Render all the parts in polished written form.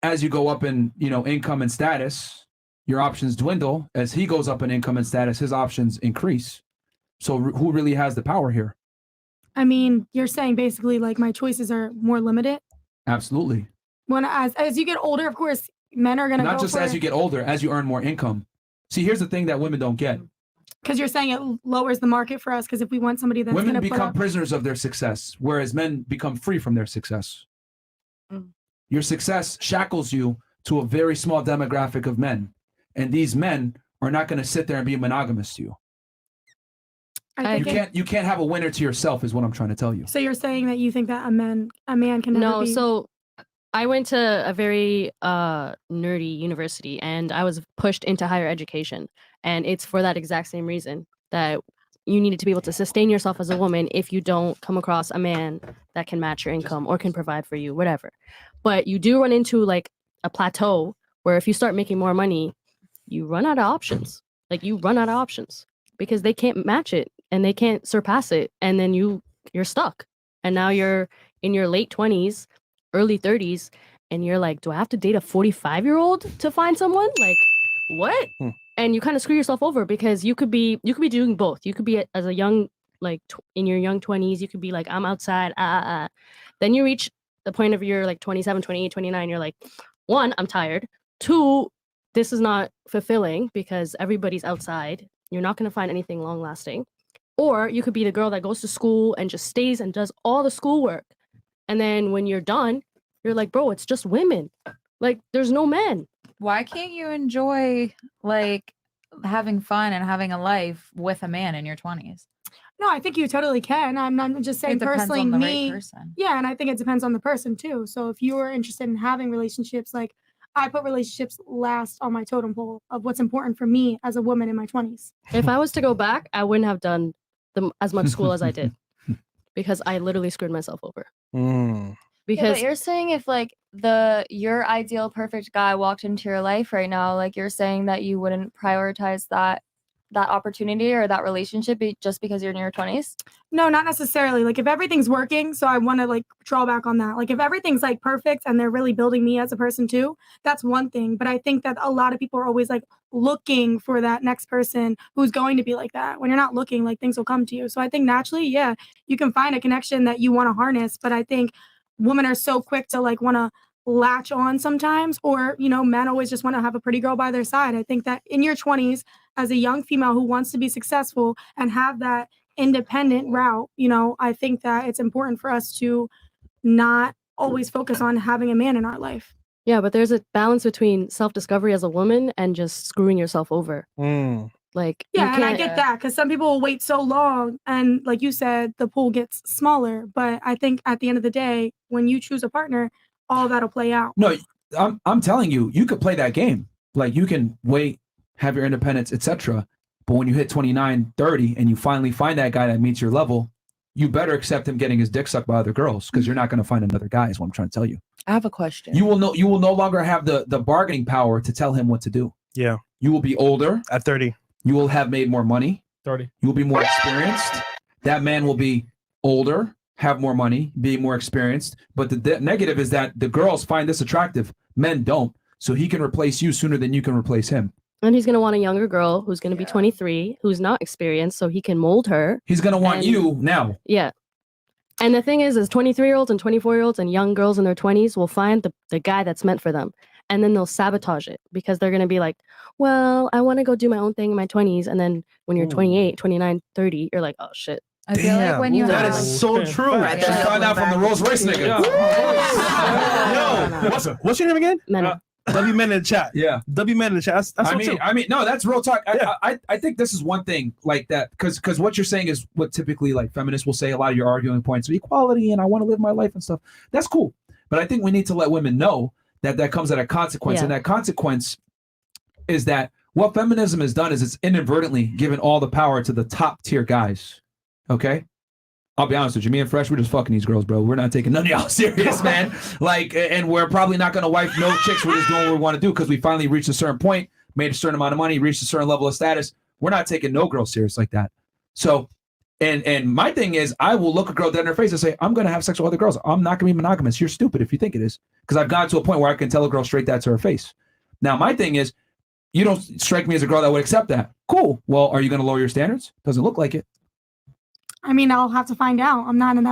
as you go up in, income and status, your options dwindle. As he goes up in income and status, his options increase. So who really has the power here? I mean, you're saying basically like my choices are more limited. Absolutely. When as you get older, of course, men are gonna not just as you get older, as you earn more income. See, here's the thing that women don't get. Because you're saying it lowers the market for us. Because if we want somebody that's women gonna become prisoners of their success, whereas men become free from their success. Your success shackles you to a very small demographic of men, and these men are not going to sit there and be monogamous to you. You can't have a winner to yourself, is what I'm trying to tell you. So you're saying that you think that a man can never be... So I went to a very nerdy university, and I was pushed into higher education, and it's for that exact same reason that you needed to be able to sustain yourself as a woman if you don't come across a man that can match your income or can provide for you, whatever. But you do run into like a plateau where if you start making more money, you run out of options. Like you run out of options because they can't match it and they can't surpass it. And then you're stuck. And now you're in your late 20s, early 30s, and you're like, do I have to date a 45-year-old to find someone? Like, what? And you kind of screw yourself over because you could be doing both. You could be as a young, like in your young 20s, you could be like, I'm outside. Then you reach the point of your like 27, 28, 29. You're like, 1, I'm tired. 2, this is not fulfilling because everybody's outside. You're not going to find anything long lasting. Or you could be the girl that goes to school and just stays and does all the schoolwork. And then when you're done, you're like, bro, it's just women. Like, there's no men. Why can't you enjoy like having fun and having a life with a man in your 20s? No, I think you totally can. I'm just saying personally, on the me. right person. Yeah, and I think it depends on the person too. So if you are interested in having relationships, like I put relationships last on my totem pole of what's important for me as a woman in my 20s. If I was to go back, I wouldn't have done as much school as I did because I literally screwed myself over. Because but you're saying if like your ideal perfect guy walked into your life right now, like you're saying that you wouldn't prioritize that opportunity or that relationship just because you're in your 20s? No, not necessarily. Like if everything's working, so I want to like draw back on that. Like if everything's like perfect and they're really building me as a person too, that's one thing. But I think that a lot of people are always like looking for that next person who's going to be like that. When you're not looking, like things will come to you. So I think naturally, yeah, you can find a connection that you want to harness. But I think women are so quick to like want to latch on sometimes, or men always just want to have a pretty girl by their side. I think that in your 20s as a young female who wants to be successful and have that independent route, I think that it's important for us to not always focus on having a man in our life. Yeah, but there's a balance between self-discovery as a woman and just screwing yourself over. Like, yeah, and I get that because some people will wait so long and like you said, the pool gets smaller. But I think at the end of the day, when you choose a partner, all that'll play out. No, I'm telling you, you could play that game. Like you can wait, have your independence, etc. But when you hit 29, 30 and you finally find that guy that meets your level, you better accept him getting his dick sucked by other girls because you're not going to find another guy is what I'm trying to tell you. I have a question. You will no longer have the bargaining power to tell him what to do. Yeah. You will be older. At 30. You will have made more money. 30. You will be more experienced. That man will be older, have more money, be more experienced. But the negative is that the girls find this attractive. Men don't. So he can replace you sooner than you can replace him. And he's going to want a younger girl who's going to be 23, who's not experienced, so he can mold her. He's going to want you now. Yeah. And the thing is 23-year-olds and 24-year-olds and young girls in their 20s will find the guy that's meant for them. And then they'll sabotage it because they're going to be like, well, I want to go do my own thing in my 20s. And then when you're 28, 29, 30, you're like, oh, shit. I feel like when you that is so true. I just found out from the Rolls Royce nigga. Yo, what's your name again? Mena. W Men in the chat. Yeah. W Men in the chat. That's I mean, no, that's real talk. I think this is one thing like that because what you're saying is what typically like feminists will say. A lot of your arguing points of equality and I want to live my life and stuff. That's cool. But I think we need to let women know that comes at a consequence. And that consequence is that what feminism has done is it's inadvertently given all the power to the top tier guys. Okay? I'll be honest with you. Me and Fresh, we're just fucking these girls, bro. We're not taking none of y'all serious, man. Like, and we're probably not going to wife no chicks. We're just doing what we want to do because we finally reached a certain point, made a certain amount of money, reached a certain level of status. We're not taking no girls serious like that. So And my thing is, I will look a girl dead in her face and say, I'm going to have sex with other girls. I'm not going to be monogamous. You're stupid if you think it is. Because I've gotten to a point where I can tell a girl straight that to her face. Now, my thing is, you don't strike me as a girl that would accept that. Cool. Well, are you going to lower your standards? Doesn't look like it. I mean, I'll have to find out. I'm not in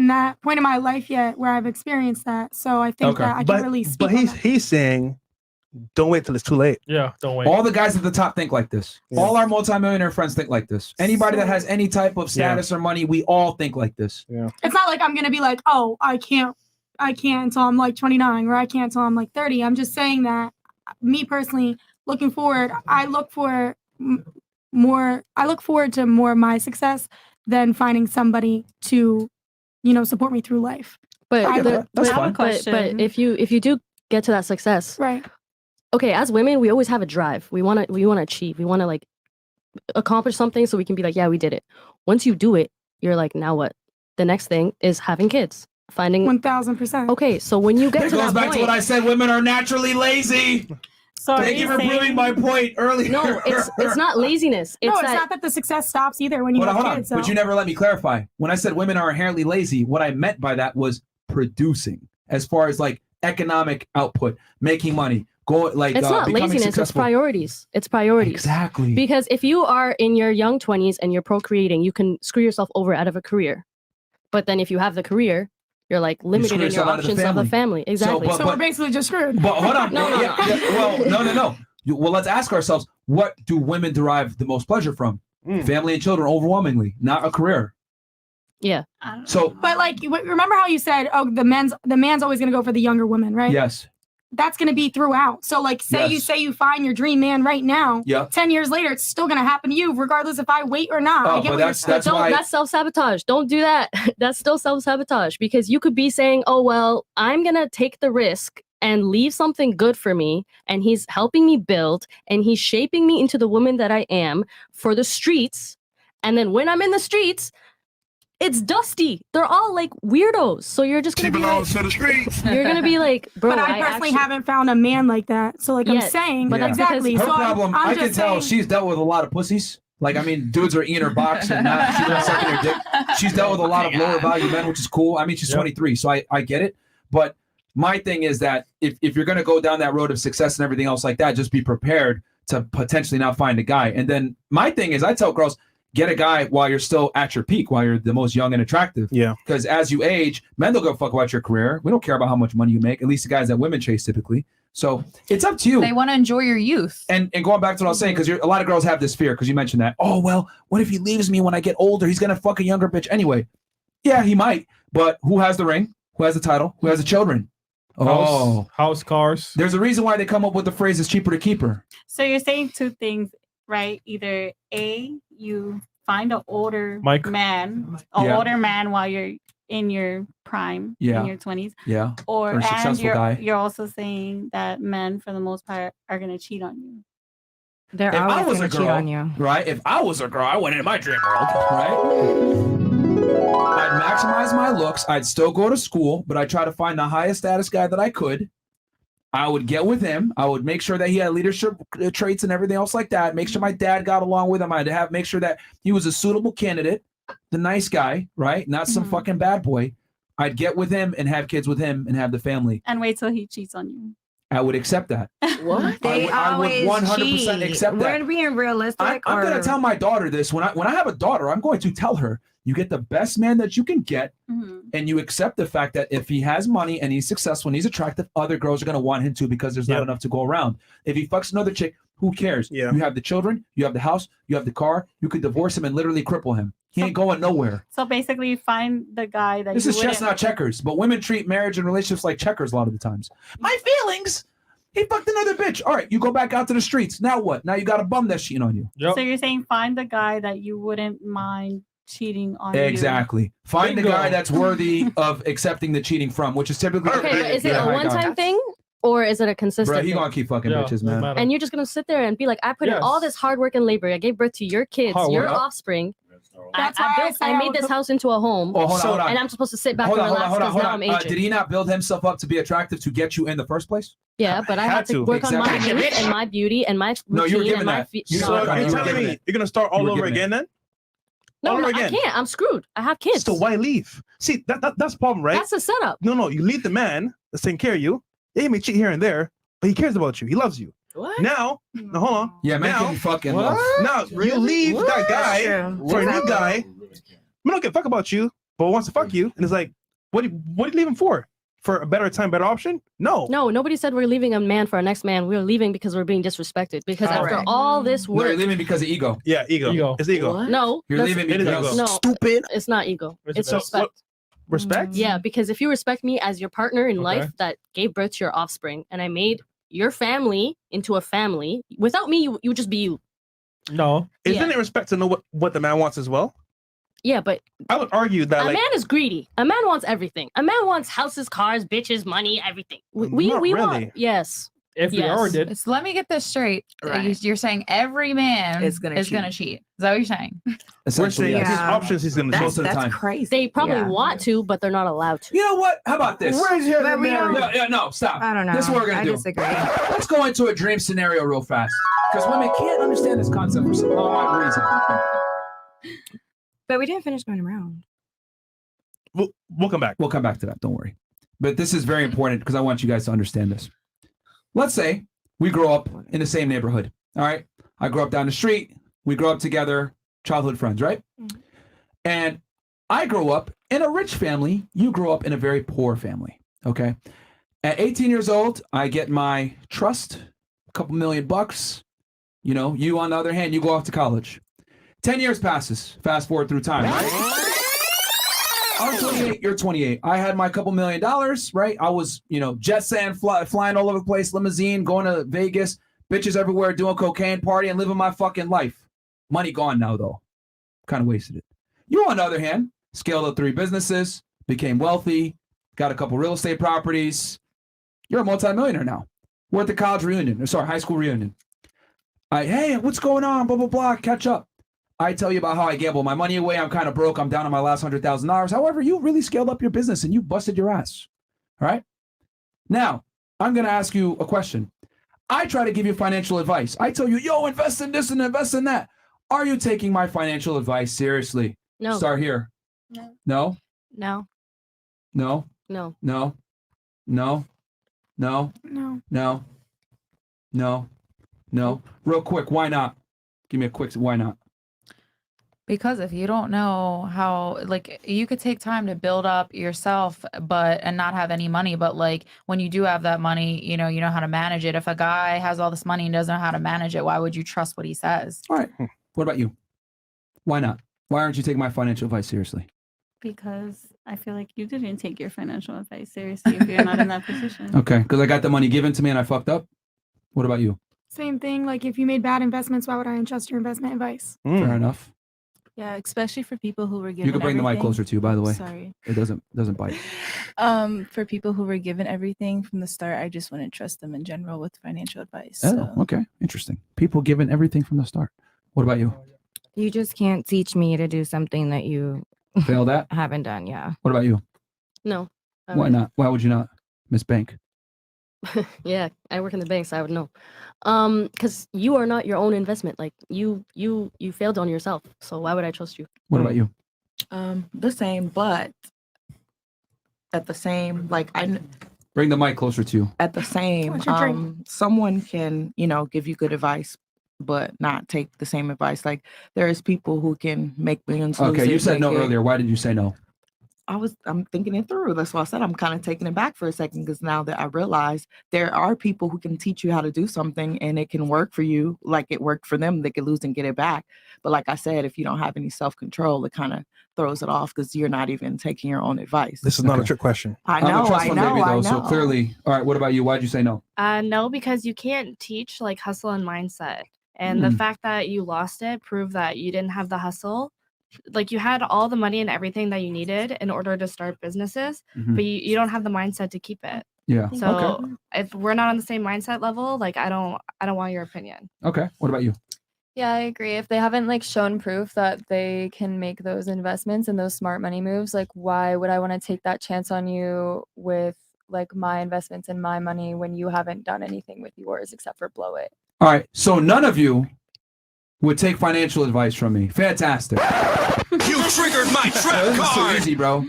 that point in my life yet where I've experienced that. So I think that I can really speak. But he's saying, don't wait till it's too late. Yeah, don't wait. All the guys at the top think like this. Yeah. All our multimillionaire friends think like this. Anybody that has any type of status or money, we all think like this. Yeah. It's not like I'm going to be like, oh, I can't until I'm like 29 or I can't until I'm like 30. I'm just saying that me personally, looking forward, I look forward to more of my success than finding somebody to, support me through life. But That's fine. but if you do get to that success, Right. okay, as women, we always have a drive. We want to achieve. We want to like accomplish something so we can be like, yeah, we did it. Once you do it, you're like, now what? The next thing is having kids. Finding 1000%. Okay, so when you get It to goes that back point, to what I said. Women are naturally lazy. So Thank you for proving my point earlier. no, it's not laziness. No, It's it's that not that the success stops either when you Hold on, have hold on. kids. So. But you never let me clarify. When I said women are inherently lazy, what I meant by that was producing, as far as like economic output, making money, it's not becoming laziness. It's successful. priorities. It's priorities. Exactly. Because if you are in your young 20s and you're procreating, you can screw yourself over out of a career. But then if you have the career, you're like limited screw in your yourself out of the options of a family. family. Exactly. but- So we're basically just screwed. But hold on. No. Well, no. Well, let's ask ourselves, what do women derive the most pleasure from? Family and children, overwhelmingly, not a career. Yeah. So, But like, remember how you said, oh, the man's always going to go for the younger woman, right? yes. That's going to be throughout. So like, say you find your dream man right now. Yeah. 10 years later, it's still going to happen to you, regardless if I wait or not. Oh, I get but what that's- you're saying. that's why- That's self-sabotage. Don't do that. That's still self-sabotage because you could be saying, oh, well, I'm going to take the risk and leave something good for me. And he's helping me build and he's shaping me into the woman that I am for the streets. And then when I'm in the streets, it's dusty. They're all like weirdos. So you're just going to be like, to the streets. you're going to be like, bro, But I personally haven't found a man like that. So like I'm Yet. saying, But Yeah. that's because exactly. Her So problem, I'm I can just tell saying- she's dealt with a lot of pussies. Like, I mean, dudes are eating her box and she's not sucking her dick. She's dealt with a lot of lower value men, which is cool. I mean, she's 23, so I get it. But my thing is that if you're going to go down that road of success and everything else like that, just be prepared to potentially not find a guy. And then my thing is, I tell girls, get a guy while you're still at your peak, while you're the most young and attractive. Yeah. Because as you age, men don't give a fuck about your career. We don't care about how much money you make, at least the guys that women chase typically. So it's up to you. They want to enjoy your youth. And going back to what I was saying, because a lot of girls have this fear, because you mentioned that. Oh, well, what if he leaves me when I get older? He's going to fuck a younger bitch anyway. Yeah, he might. But who has the ring? Who has the title? Who has the children? House, cars. There's a reason why they come up with the phrase, it's cheaper to keep her. So you're saying two things, right? Either A, you find an older Mike. man, Yeah. older man while you're in your prime, Yeah. in your 20s, Yeah. or Or a and successful guy. you're also saying that men, for the most part, are going to cheat on you. They're If I always was going a to cheat girl, on you. right? If I was a girl, I went in my dream world, right? I'd maximize my looks. I'd still go to school, but I'd try to find the highest status guy that I could. I would get with him. I would make sure that he had leadership traits and everything else like that. Make sure my dad got along with him. I'd make sure that he was a suitable candidate, the nice guy, right? Not some fucking bad boy. I'd get with him and have kids with him and have the family. And wait till he cheats on you. I would accept that. What? They I would always 100% cheat. accept that. We're being realistic. I'm going to tell my daughter this. When I have a daughter, I'm going to tell her, you get the best man that you can get, and you accept the fact that if he has money and he's successful and he's attractive, other girls are going to want him too because there's not enough to go around. If he fucks another chick, who cares? Yeah. You have the children, you have the house, you have the car. You could divorce him and literally cripple him. He ain't going nowhere. So basically, you find the guy that This you is wouldn't- chestnut checkers, but women treat marriage and relationships like checkers a lot of the times. My feelings. He fucked another bitch. All right, you go back out to the streets. Now what? Now you got a bum that's cheating on you. So you're saying find the guy that you wouldn't mind cheating on you. Exactly. Find the guy that's worthy of accepting the cheating from, which is typically Okay, but is it Yeah, a my one-time God. thing or is it a consistent Bro, he thing? gonna keep fucking bitches, man. And you're just gonna sit there and be like, I put in all this hard work and labor. I gave birth to your kids, Hard your work. offspring. That's I why built, I made this house into a home. Oh, hold on. And I'm supposed to sit back Hold and on, relax because now I'm aging. Did he not build himself up to be attractive to get you in the first place? Yeah, but I had to work on my Exactly. youth and my beauty and my routine No, you were and given my that. feet. You So were you're given telling it. me you're gonna start You all were over given it. again then? No, all over I again. can't. I'm screwed. I have kids. So why leave? See, that's the problem, right? That's a setup. No, you leave the man that's taking care of you. Yeah, he may cheat here and there, but he cares about you. He loves you. What? Now, hold on. Yeah, man now, can be fucking What? love. Now you leave that guy for a new guy. I don't give a fuck about you, but wants to fuck you, and it's like, what are you leaving for? For a better time, better option? No. No, nobody said we're leaving a man for our next man. We're leaving because we're being disrespected. Because after Correct. all this No, you're work, leaving because of ego. Yeah, ego. Ego. It's ego. no, You're that's- leaving It is because ego. No, Stupid. it's not ego. Where's It's the- respect. Respect? Yeah, because if you respect me as your partner in Okay. life that gave birth to your offspring, and I made your family into a family, without me, you would just be you. No. Isn't it respect to know what the man wants as well? Yeah, but I would argue that a like man is greedy. A man wants everything. A man wants houses, cars, bitches, money, everything. We Not we really. want yes. If we Yes. are did. So let me get this straight. Right. You're saying every man Is gonna cheat. Is that what you're saying? we're essentially, saying yes. his Yeah. options he's gonna Most choose. of the time. That's crazy. They probably Yeah. want to, but they're not allowed to. You know what? How about this? But we don't- No, stop. I don't know. This is what we're gonna I do. disagree. Let's go into a dream scenario real fast because women can't understand this concept for some odd reason. But we didn't finish going around. We'll come back. We'll come back to that. Don't worry. But this is very important because I want you guys to understand this. Let's say we grow up in the same neighborhood. All right. I grew up down the street. We grew up together, childhood friends, right? And I grew up in a rich family. You grew up in a very poor family. Okay. At 18 years old, I get my trust, a couple $1,000,000. You know, you on the other hand, you go off to college. 10 years passes. Fast forward through time, right? I'm 28, you're 28. I had my couple $1,000,000, right? I was, jet setting, flying all over the place, limousine, going to Vegas, bitches everywhere, doing cocaine, partying, living my fucking life. Money gone now, though. Kind of wasted it. You, on the other hand, scaled up 3 businesses, became wealthy, got a couple real estate properties. You're a multimillionaire now. We're at the college reunion, high school reunion. Hey, what's going on? Blah, blah, blah, catch up. I tell you about how I gamble my money away. I'm kind of broke. I'm down to my last $100,000. However, you really scaled up your business and you busted your ass. All right. Now, I'm going to ask you a question. I try to give you financial advice. I tell you, yo, invest in this and invest in that. Are you taking my financial advice seriously? No. Start here. No. No? No. No? No. No? No? No? No. No? No? No? Real quick, why not? Give me a quick, why not? Because if you don't know how, like, you could take time to build up yourself, and not have any money. But like, when you do have that money, you know how to manage it. If a guy has all this money and doesn't know how to manage it, why would you trust what he says? All right. What about you? Why not? Why aren't you taking my financial advice seriously? Because I feel like you didn't take your financial advice seriously if you're not in that position. Okay, because I got the money given to me and I fucked up. What about you? Same thing. Like if you made bad investments, why would I entrust your investment advice? Fair enough. Yeah, especially for people who were given. You can bring the mic everything. closer to you, by the way. Sorry. It doesn't bite. For people who were given everything from the start, I just wouldn't trust them in general with financial advice. Oh, So. okay. Interesting. People given everything from the start. What about you? You just can't teach me to do something that you Failed at? haven't done. Yeah. What about you? No. I Why wouldn't. not? Why would you not? Miss Bank. Yeah, I work in the bank, so I would know. Because you are not your own investment. Like you failed on yourself. So why would I trust you? What about you? The same, but at the same, like Bring the mic closer to you. at the same, What's your drink? someone can, give you good advice, but not take the same advice. Like there is people who can make millions. lose Okay, you it, said no make it. earlier. Why did you say no? I'm thinking it through. That's why I said I'm kind of taking it back for a second because now that I realize there are people who can teach you how to do something and it can work for you like it worked for them. They could lose and get it back. But like I said, if you don't have any self-control, it kind of throws it off because you're not even taking your own advice. This is not a Okay. trick question. I I'm a know, trust I fund know, baby, I though. know. So clearly, all right. What about you? Why'd you say no? No, because you can't teach like hustle and mindset. And the fact that you lost it proved that you didn't have the hustle. Like you had all the money and everything that you needed in order to start businesses, Mhm. but you don't have the mindset to keep it. Yeah. So Okay. if we're not on the same mindset level, like I don't want your opinion. Okay. What about you? Yeah, I agree. If they haven't like shown proof that they can make those investments and those smart money moves, like why would I want to take that chance on you with like my investments and my money when you haven't done anything with yours except for blow it? All right. So none of you would take financial advice from me. Fantastic. You triggered my trap This is so card. easy, bro.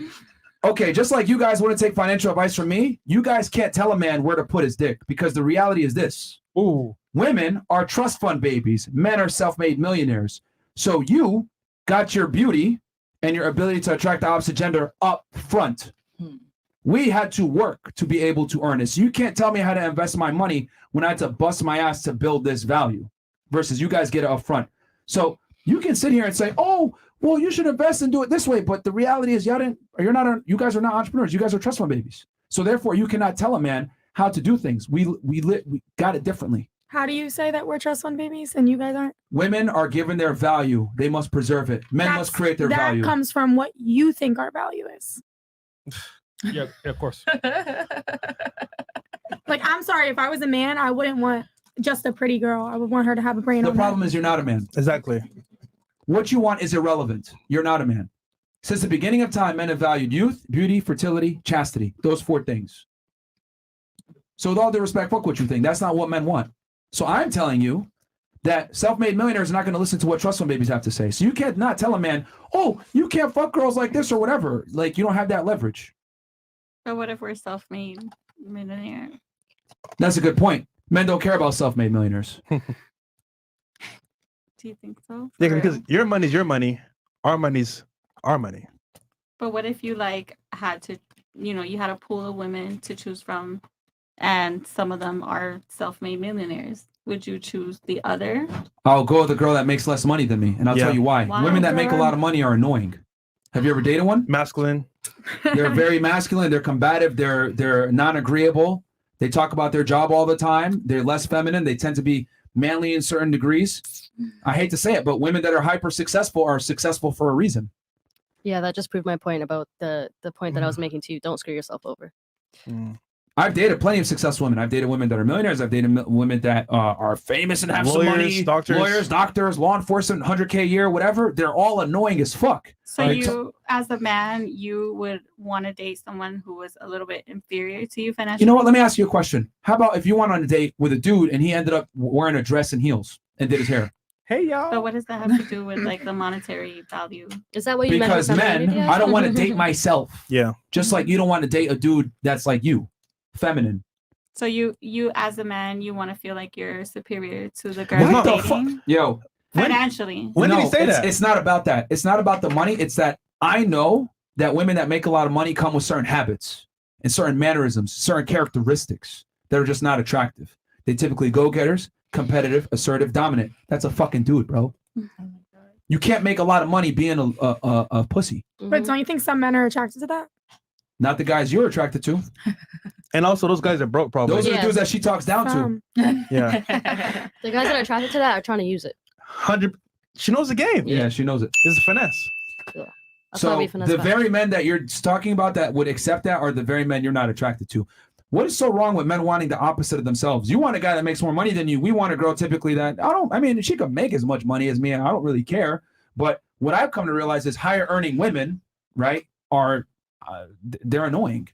Okay, just like you guys wouldn't take financial advice from me, you guys can't tell a man where to put his dick because the reality is this. Ooh. Women are trust fund babies. Men are self-made millionaires. So you got your beauty and your ability to attract the opposite gender up front. We had to work to be able to earn it. So you can't tell me how to invest my money when I had to bust my ass to build this value versus you guys get it up front. So you can sit here and say, oh, well, you should invest and do it this way. But the reality is you guys are not entrepreneurs. You guys are trust fund babies. So therefore you cannot tell a man how to do things. We got it differently. How do you say that we're trust fund babies and you guys aren't? Women are given their value. They must preserve it. Men must create their that value. comes from what you think our value is. Yeah, of course. Like, I'm sorry, if I was a man, I wouldn't want just a pretty girl. I would want her to have a brain. The on her. problem is you're not a man. Exactly. What you want is irrelevant. You're not a man. Since the beginning of time, men have valued youth, beauty, fertility, chastity. Those 4 things. So with all due respect, fuck what you think. That's not what men want. So I'm telling you that self-made millionaires are not going to listen to what trust fund babies have to say. So you can't not tell a man, oh, you can't fuck girls like this or whatever. Like, you don't have that leverage. But what if we're self-made millionaire? That's a good point. Men don't care about self-made millionaires. Do you think so? Yeah, For because real? your money's your money, our money's our money. But what if you like had to, you had a pool of women to choose from, and some of them are self-made millionaires? Would you choose the other? I'll go with the girl that makes less money than me, and I'll Yeah. tell you why. Wow, Women that make a girl. lot of money are annoying. Have you ever dated one? Masculine. They're very masculine. They're combative. They're non-agreeable. They talk about their job all the time. They're less feminine. They tend to be manly in certain degrees. I hate to say it, but women that are hyper successful are successful for a reason. Yeah, that just proved my point about the point that I was making to you. Don't screw yourself over. I've dated plenty of successful women. I've dated women that are millionaires. I've dated women that are famous and have some money. Lawyers, doctors, law enforcement, 100K a year, whatever. They're all annoying as fuck. So Like, you, as a man, you would want to date someone who was a little bit inferior to you financially? You know what? Let me ask you a question. How about if you went on a date with a dude and he ended up wearing a dress and heels and did his hair? Hey, y'all. But what does that have to do with like the monetary value? Is that what you Because men, I don't want to date myself. Yeah. Just like you don't want to date a dude that's like you, feminine. So you as a man, you want to feel like you're superior to the girl What you're the fuck? dating Yo. financially. When did he say that? It's not about that. It's not about the money. It's that I know that women that make a lot of money come with certain habits and certain mannerisms, certain characteristics that are just not attractive. They typically go-getters, competitive, assertive, dominant. That's a fucking dude, bro. You can't make a lot of money being a pussy. But don't you think some men are attracted to that? Not the guys you're attracted to. And also, those guys are broke, probably. Those are the Yeah. dudes that she talks down to. Yeah. The guys that are attracted to that are trying to use it. 100. She knows the game. Yeah, she knows it. It's a finesse. That's why So we finesse the back. very men that you're talking about that would accept that are the very men you're not attracted to. What is so wrong with men wanting the opposite of themselves? You want a guy that makes more money than you. We want a girl typically that I mean, she could make as much money as me. I don't really care. But what I've come to realize is higher earning women, right, are they're annoying.